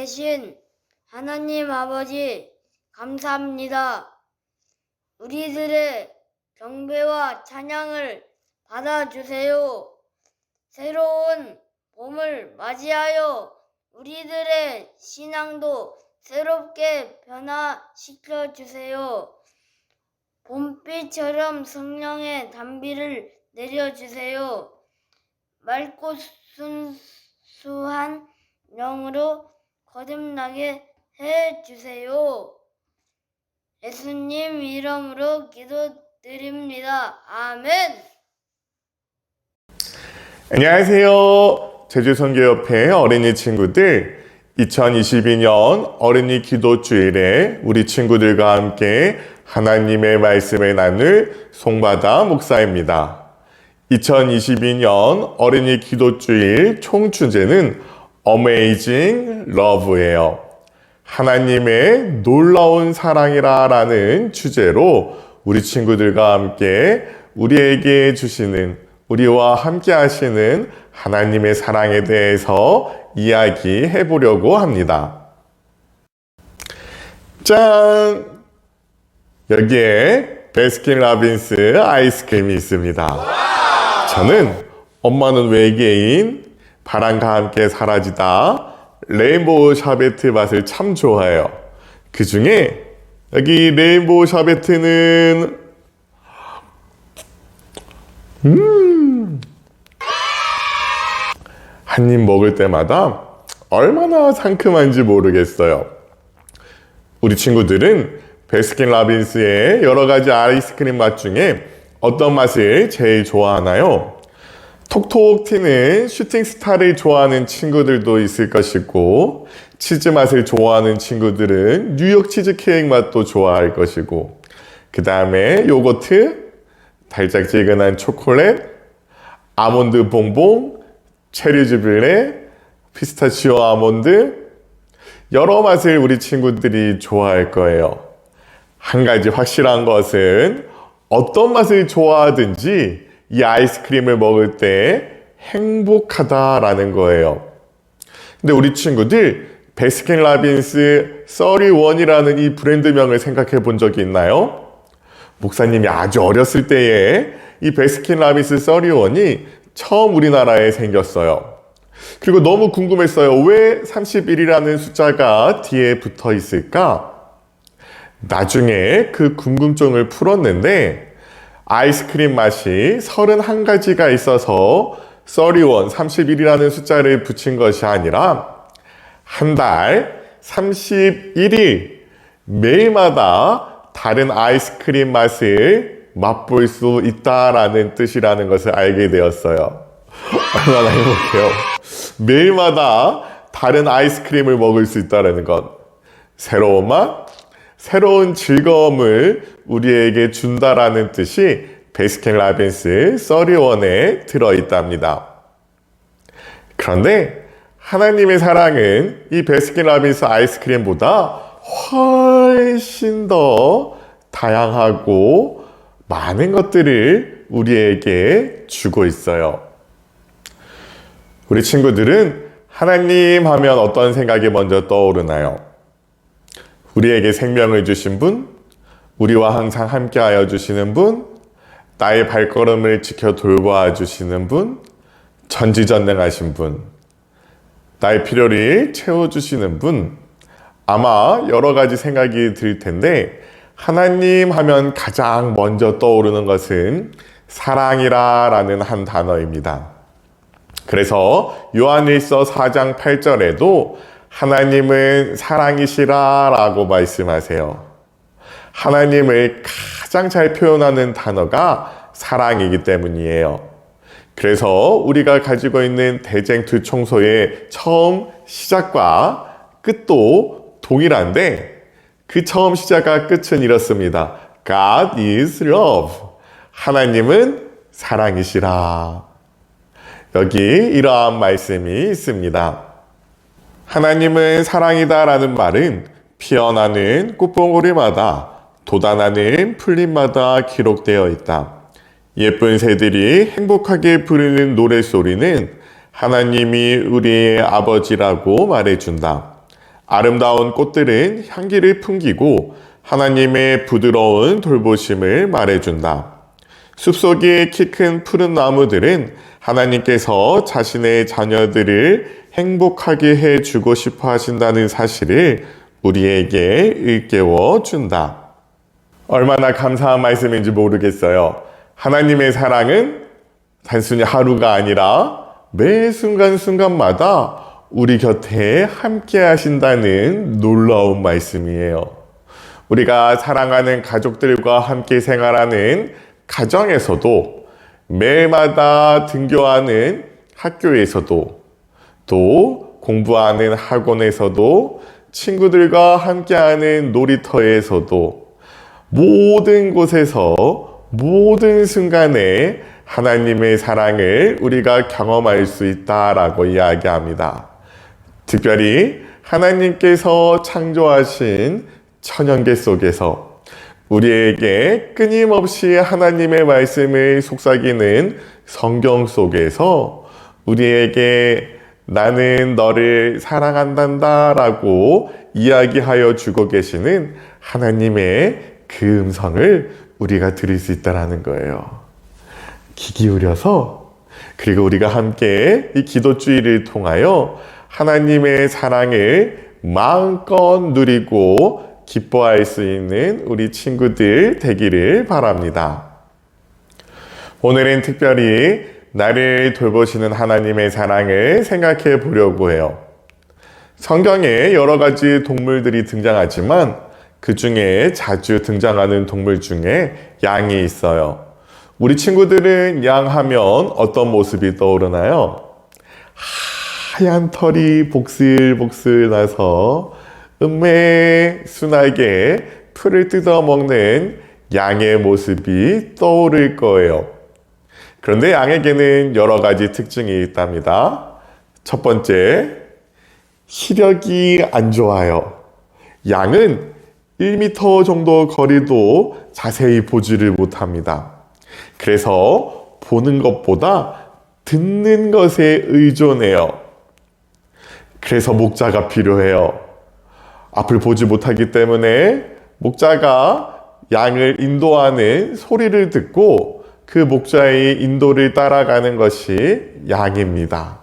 되신 하나님 아버지, 감사합니다. 우리들의 경배와 찬양을 받아주세요. 새로운 봄을 맞이하여 우리들의 신앙도 새롭게 변화시켜 주세요. 봄비처럼 성령의 단비를 내려주세요. 맑고 순수한 영으로 거듭나게 해주세요. 예수님 이름으로 기도드립니다. 아멘. 안녕하세요. 제주선교협회 어린이 친구들, 2022년 어린이 기도주일에 우리 친구들과 함께 하나님의 말씀을 나눌 송바다 목사입니다. 2022년 어린이 기도주일 총 주제는 Amazing Love예요. 하나님의 놀라운 사랑이라 라는 주제로 우리 친구들과 함께 우리에게 주시는, 우리와 함께 하시는 하나님의 사랑에 대해서 이야기해 보려고 합니다. 짠! 여기에 베스킨라빈스 아이스크림이 있습니다. 저는 엄마는 외계인, 바람과 함께 사라지다, 레인보우 샤베트 맛을 참 좋아해요. 그 중에 여기 레인보우 샤베트는 한 입 먹을 때마다 얼마나 상큼한지 모르겠어요. 우리 친구들은 베스킨라빈스의 여러 가지 아이스크림 맛 중에 어떤 맛을 제일 좋아하나요? 톡톡 튀는 슈팅스타를 좋아하는 친구들도 있을 것이고, 치즈 맛을 좋아하는 친구들은 뉴욕 치즈케이크 맛도 좋아할 것이고, 그 다음에 요거트, 달짝지근한 초콜릿, 아몬드 봉봉, 체리 주빌레, 피스타치오 아몬드, 여러 맛을 우리 친구들이 좋아할 거예요. 한 가지 확실한 것은 어떤 맛을 좋아하든지 이 아이스크림을 먹을 때 행복하다라는 거예요. 근데 우리 친구들 베스킨라빈스 31이라는 이 브랜드명을 생각해 본 적이 있나요? 목사님이 아주 어렸을 때에 이 베스킨라빈스 31이 처음 우리나라에 생겼어요. 그리고 너무 궁금했어요. 왜 31이라는 숫자가 뒤에 붙어 있을까? 나중에 그 궁금증을 풀었는데, 아이스크림 맛이 31가지가 있어서 31이라는 숫자를 붙인 것이 아니라 한 달 31일 매일마다 다른 아이스크림 맛을 맛볼 수 있다라는 뜻이라는 것을 알게 되었어요. 얼마나 행복해요. 매일마다 다른 아이스크림을 먹을 수 있다는 것. 새로운 맛, 새로운 즐거움을 우리에게 준다라는 뜻이 베스킨라빈스 31에 들어있답니다. 그런데 하나님의 사랑은 이 베스킨라빈스 아이스크림보다 훨씬 더 다양하고 많은 것들을 우리에게 주고 있어요. 우리 친구들은 하나님 하면 어떤 생각이 먼저 떠오르나요? 우리에게 생명을 주신 분, 우리와 항상 함께하여 주시는 분, 나의 발걸음을 지켜 돌보아 주시는 분, 전지전능하신 분, 나의 필요를 채워주시는 분, 아마 여러 가지 생각이 들 텐데, 하나님 하면 가장 먼저 떠오르는 것은 사랑이라는 한 단어입니다. 그래서 요한일서 4장 8절에도 하나님은 사랑이시라 라고 말씀하세요. 하나님을 가장 잘 표현하는 단어가 사랑이기 때문이에요. 그래서 우리가 가지고 있는 대쟁투 청소의 처음 시작과 끝도 동일한데, 그 처음 시작과 끝은 이렇습니다. God is love. 하나님은 사랑이시라. 여기 이러한 말씀이 있습니다. 하나님은 사랑이다 라는 말은 피어나는 꽃봉오리마다 돋아나는 풀잎마다 기록되어 있다. 예쁜 새들이 행복하게 부르는 노랫소리는 하나님이 우리의 아버지라고 말해준다. 아름다운 꽃들은 향기를 풍기고 하나님의 부드러운 돌보심을 말해준다. 숲속의 키 큰 푸른 나무들은 하나님께서 자신의 자녀들을 행복하게 해주고 싶어 하신다는 사실을 우리에게 일깨워 준다. 얼마나 감사한 말씀인지 모르겠어요. 하나님의 사랑은 단순히 하루가 아니라 매 순간순간마다 우리 곁에 함께 하신다는 놀라운 말씀이에요. 우리가 사랑하는 가족들과 함께 생활하는 가정에서도, 매일마다 등교하는 학교에서도, 또 공부하는 학원에서도, 친구들과 함께하는 놀이터에서도, 모든 곳에서 모든 순간에 하나님의 사랑을 우리가 경험할 수 있다라고 이야기합니다. 특별히 하나님께서 창조하신 천연계 속에서 우리에게 끊임없이 하나님의 말씀을 속삭이는 성경 속에서 우리에게 나는 너를 사랑한단다 라고 이야기하여 주고 계시는 하나님의 그 음성을 우리가 들을 수 있다는 거예요. 귀 기울여서, 그리고 우리가 함께 이 기도주의를 통하여 하나님의 사랑을 마음껏 누리고 기뻐할 수 있는 우리 친구들 되기를 바랍니다. 오늘은 특별히 나를 돌보시는 하나님의 사랑을 생각해 보려고 해요. 성경에 여러 가지 동물들이 등장하지만 그 중에 자주 등장하는 동물 중에 양이 있어요. 우리 친구들은 양 하면 어떤 모습이 떠오르나요? 하얀 털이 복슬복슬 나서 순하게 풀을 뜯어먹는 양의 모습이 떠오를 거예요. 그런데 양에게는 여러 가지 특징이 있답니다. 첫 번째, 시력이 안 좋아요. 양은 1m 정도 거리도 자세히 보지를 못합니다. 그래서 보는 것보다 듣는 것에 의존해요. 그래서 목자가 필요해요. 앞을 보지 못하기 때문에 목자가 양을 인도하는 소리를 듣고 그 목자의 인도를 따라가는 것이 양입니다.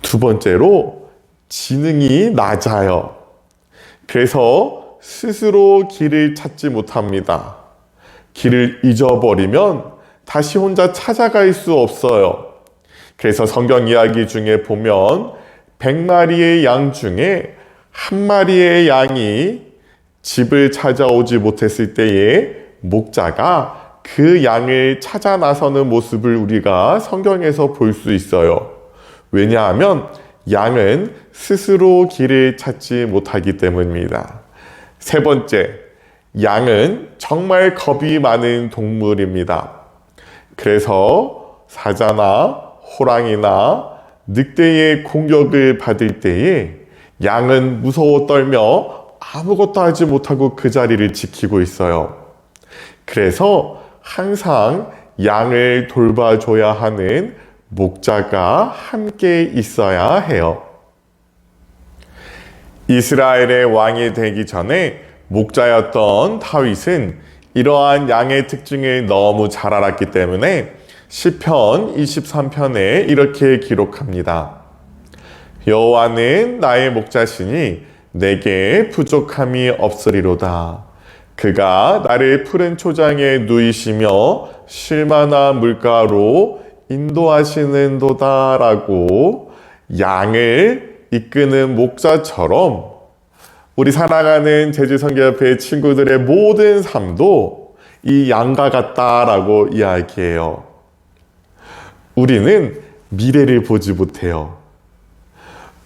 두 번째로, 지능이 낮아요. 그래서 스스로 길을 찾지 못합니다. 길을 잊어버리면 다시 혼자 찾아갈 수 없어요. 그래서 성경 이야기 중에 보면 100마리의 양 중에 한 마리의 양이 집을 찾아오지 못했을 때에 목자가 그 양을 찾아 나서는 모습을 우리가 성경에서 볼 수 있어요. 왜냐하면 양은 스스로 길을 찾지 못하기 때문입니다. 세 번째, 양은 정말 겁이 많은 동물입니다. 그래서 사자나 호랑이나 늑대의 공격을 받을 때에 양은 무서워 떨며 아무것도 하지 못하고 그 자리를 지키고 있어요. 그래서 항상 양을 돌봐줘야 하는 목자가 함께 있어야 해요. 이스라엘의 왕이 되기 전에 목자였던 다윗은 이러한 양의 특징을 너무 잘 알았기 때문에 시편 23편에 이렇게 기록합니다. 여호와는 나의 목자시니 내게 부족함이 없으리로다. 그가 나를 푸른 초장에 누이시며 쉴만한 물가로 인도하시는도다 라고 양을 이끄는 목자처럼 우리 사랑하는 제주성교협회 친구들의 모든 삶도 이 양과 같다라고 이야기해요. 우리는 미래를 보지 못해요.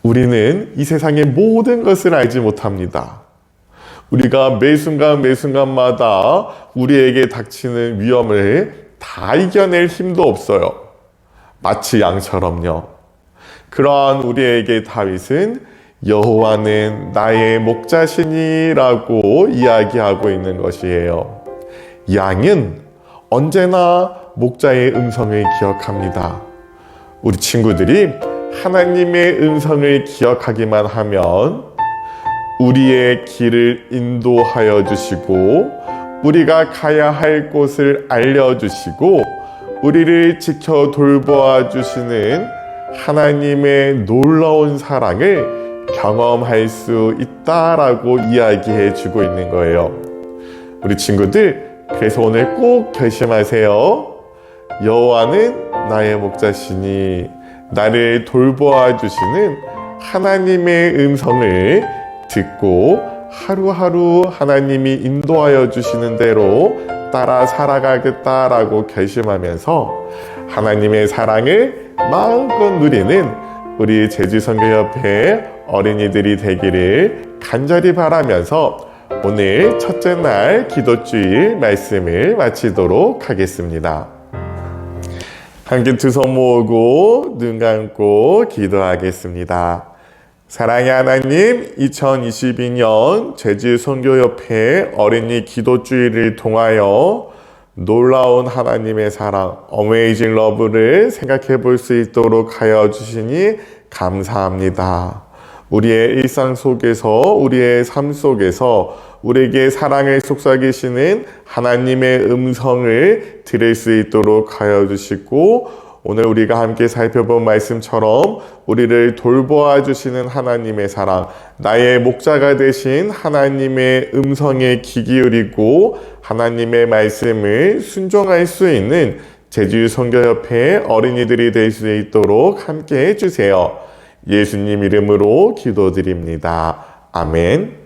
우리는 이 세상의 모든 것을 알지 못합니다. 우리가 매 순간마다 우리에게 닥치는 위험을 다 이겨낼 힘도 없어요. 마치 양처럼요. 그러한 우리에게 다윗은 여호와는 나의 목자시니라고 이야기하고 있는 것이에요. 양은 언제나 목자의 음성을 기억합니다. 우리 친구들이 하나님의 음성을 기억하기만 하면 우리의 길을 인도하여 주시고 우리가 가야 할 곳을 알려주시고 우리를 지켜 돌보아 주시는 하나님의 놀라운 사랑을 경험할 수 있다라고 이야기해 주고 있는 거예요. 우리 친구들, 그래서 오늘 꼭 결심하세요. 여호와는 나의 목자시니 나를 돌보아 주시는 하나님의 음성을 듣고 하루하루 하나님이 인도하여 주시는 대로 따라 살아가겠다라고 결심하면서 하나님의 사랑을 마음껏 누리는 우리 제주선교협회 어린이들이 되기를 간절히 바라면서 오늘 첫째 날 기도주일 말씀을 마치도록 하겠습니다. 함께 두 손 모으고 눈 감고 기도하겠습니다. 사랑의 하나님, 2022년 제주선교협회 어린이 기도주일을 통하여 놀라운 하나님의 사랑, 어메이징 러브를 생각해 볼 수 있도록 하여 주시니 감사합니다. 우리의 일상 속에서, 우리의 삶 속에서 우리에게 사랑을 속삭이시는 하나님의 음성을 들을 수 있도록 하여 주시고 오늘 우리가 함께 살펴본 말씀처럼 우리를 돌보아 주시는 하나님의 사랑, 나의 목자가 되신 하나님의 음성에 귀 기울이고 하나님의 말씀을 순종할 수 있는 제주선교협회 어린이들이 될 수 있도록 함께 해주세요. 예수님 이름으로 기도드립니다. 아멘.